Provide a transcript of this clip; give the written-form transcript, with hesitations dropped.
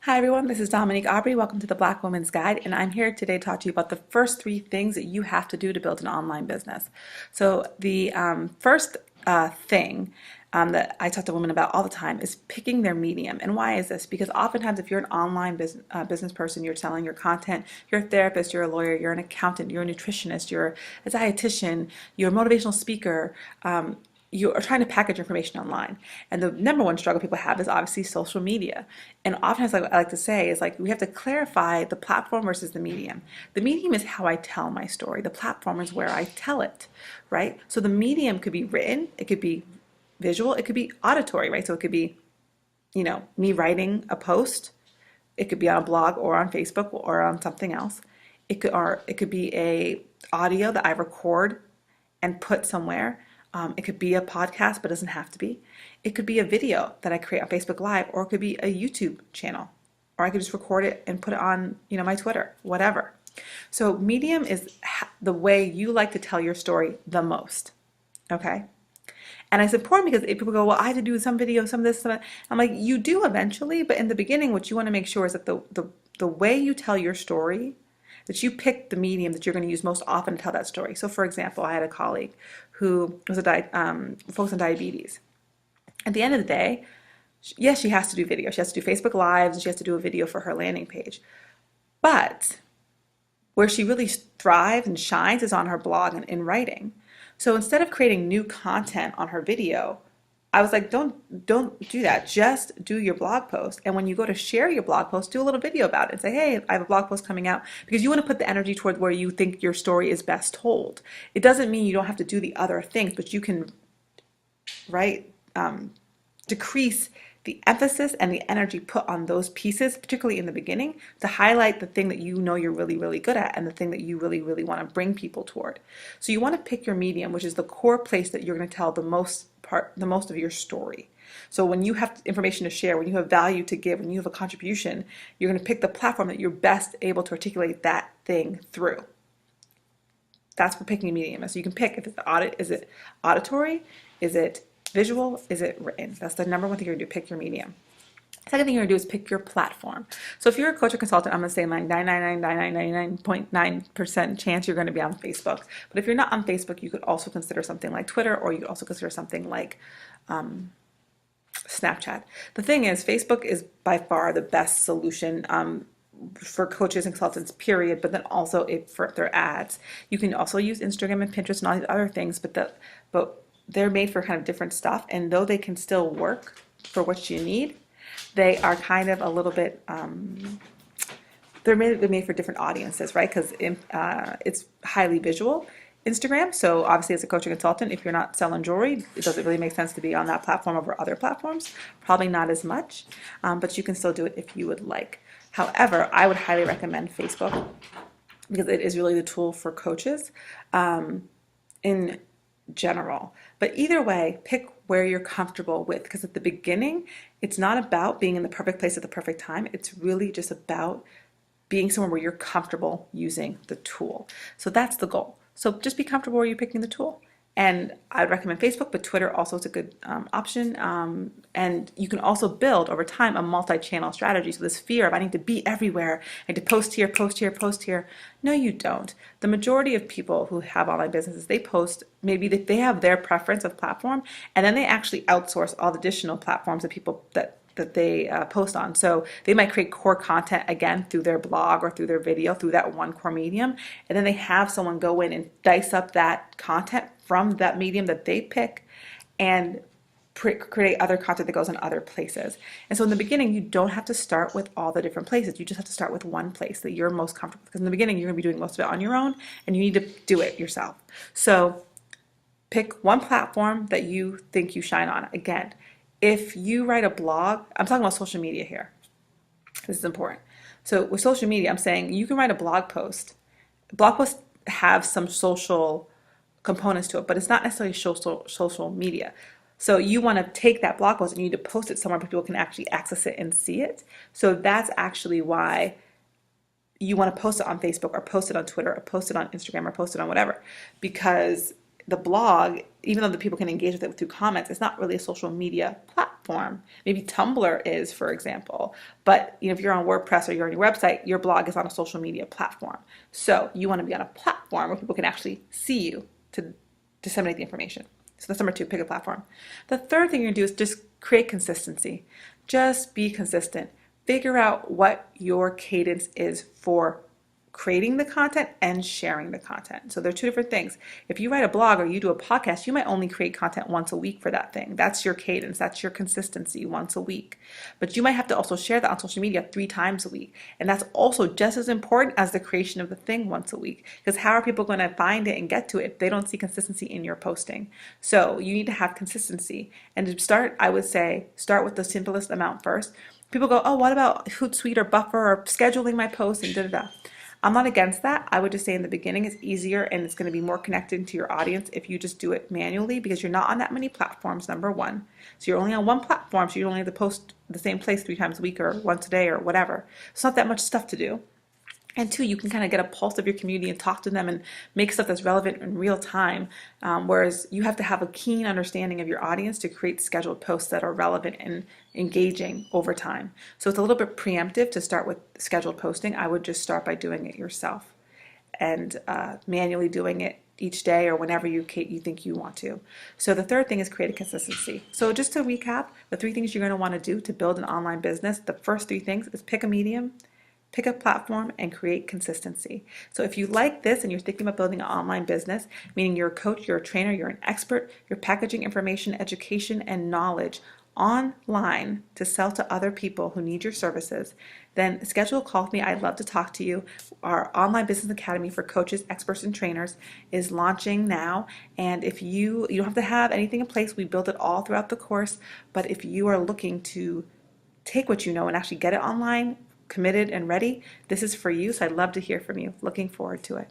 Hi everyone, this is Dominique Aubrey. Welcome to the Black Woman's Guide, and I'm here today to talk to you about the first three things that you have to do to build an online business. So the first thing that I talk to women about all the time is picking their medium. And why is this? Because oftentimes if you're an online business person, you're selling your content, you're a therapist, you're a lawyer, you're an accountant, you're a nutritionist, you're a dietitian, you're a motivational speaker, you are trying to package information online. And the number one struggle people have is obviously social media. And oftentimes, like I like to say, is like we have to clarify the platform versus the medium. The medium is how I tell my story. The platform is where I tell it, right? So the medium could be written, it could be visual, it could be auditory, right? So it could be, me writing a post. It could be on a blog or on Facebook or on something else. It could be a audio that I record and put somewhere. It could be a podcast, but it doesn't have to be. It could be a video that I create on Facebook Live, or it could be a YouTube channel, or I could just record it and put it on, my Twitter, whatever. So medium is the way you like to tell your story the most, okay? And it's important because if people go, well, I have to do some video, some of this, some of that. I'm like, you do eventually, but in the beginning, what you want to make sure is that the way you tell your story, that you pick the medium that you're going to use most often to tell that story. So for example, I had a colleague who was focused on diabetes. At the end of the day, yes, she has to do video. She has to do Facebook Lives, and she has to do a video for her landing page. But where she really thrives and shines is on her blog and in writing. So instead of creating new content on her video, I was like, don't do that. Just do your blog post. And when you go to share your blog post, do a little video about it and say, hey, I have a blog post coming out, because you want to put the energy toward where you think your story is best told. It doesn't mean you don't have to do the other things, but you can, right, decrease the emphasis and the energy put on those pieces, particularly in the beginning, to highlight the thing that you know you're really, really good at and the thing that you really, really want to bring people toward. So you want to pick your medium, which is the core place that you're going to tell the most of your story. So when you have information to share, when you have value to give, when you have a contribution, you're going to pick the platform that you're best able to articulate that thing through. That's for picking a medium. So you can pick if is it auditory, is it visual, is it written? That's the number one thing you're going to do, pick your medium. Second thing you're going to do is pick your platform. So if you're a coach or consultant, I'm going to say like 999.9% chance you're going to be on Facebook. But if you're not on Facebook, you could also consider something like Twitter, or you could also consider something like Snapchat. The thing is, Facebook is by far the best solution for coaches and consultants, period, but then also for their ads. You can also use Instagram and Pinterest and all these other things, but they're made for kind of different stuff, and though they can still work for what you need, they are kind of a little bit, they're made for different audiences, right? Because it's highly visual. Instagram, so obviously as a coach or consultant, if you're not selling jewelry, it doesn't really make sense to be on that platform over other platforms. Probably not as much, but you can still do it if you would like. However, I would highly recommend Facebook because it is really the tool for coaches in general. But either way, pick where you're comfortable with, because at the beginning, it's not about being in the perfect place at the perfect time. It's really just about being somewhere where you're comfortable using the tool. So that's the goal. So just be comfortable where you're picking the tool. And I'd recommend Facebook, but Twitter also is a good option. And you can also build over time a multi-channel strategy. So this fear of I need to be everywhere, I need to post here, post here, post here. No, you don't. The majority of people who have online businesses, they post, maybe they have their preference of platform, and then they actually outsource all the additional platforms that people that they post on. So they might create core content again through their blog or through their video, through that one core medium, and then they have someone go in and dice up that content from that medium that they pick and create other content that goes in other places. And so in the beginning, you don't have to start with all the different places. You just have to start with one place that you're most comfortable with, because in the beginning, you're going to be doing most of it on your own, and you need to do it yourself. So pick one platform that you think you shine on. Again, if you write a blog, I'm talking about social media here. This is important. So with social media, I'm saying you can write a blog post. Blog posts have some social components to it, but it's not necessarily social media. So you want to take that blog post and you need to post it somewhere where people can actually access it and see it. So that's actually why you want to post it on Facebook, or post it on Twitter, or post it on Instagram, or post it on whatever, because the blog, even though the people can engage with it through comments, it's not really a social media platform. Maybe Tumblr is, for example, but if you're on WordPress or you're on your website, your blog is on a social media platform. So you want to be on a platform where people can actually see you to disseminate the information. So that's number two, pick a platform. The third thing you're gonna do is just create consistency. Just be consistent. Figure out what your cadence is for creating the content and sharing the content. So they're two different things. If you write a blog or you do a podcast, you might only create content once a week for that thing. That's your cadence. That's your consistency once a week. But you might have to also share that on social media 3 times a week. And that's also just as important as the creation of the thing once a week. Because how are people going to find it and get to it if they don't see consistency in your posting? So you need to have consistency. And to start, I would say, start with the simplest amount first. People go, oh, what about Hootsuite or Buffer or scheduling my posts and da-da-da. I'm not against that. I would just say in the beginning it's easier and it's going to be more connected to your audience if you just do it manually because you're not on that many platforms, number one. So you're only on one platform, so you only have to post the same place 3 times a week or once a day or whatever. It's not that much stuff to do. And two, you can kind of get a pulse of your community and talk to them and make stuff that's relevant in real time. Whereas you have to have a keen understanding of your audience to create scheduled posts that are relevant and engaging over time. So it's a little bit preemptive to start with scheduled posting. I would just start by doing it yourself and manually doing it each day or whenever you think you want to. So the third thing is create a consistency. So just to recap, the 3 things you're going to want to do to build an online business, the first 3 things is pick a medium, pick a platform, and create consistency. So if you like this and you're thinking about building an online business, meaning you're a coach, you're a trainer, you're an expert, you're packaging information, education, and knowledge online to sell to other people who need your services, then schedule a call with me. I'd love to talk to you. Our online business academy for coaches, experts, and trainers is launching now. And if you don't have to have anything in place, we build it all throughout the course. But if you are looking to take what you know and actually get it online, committed and ready, this is for you. So I'd love to hear from you. Looking forward to it.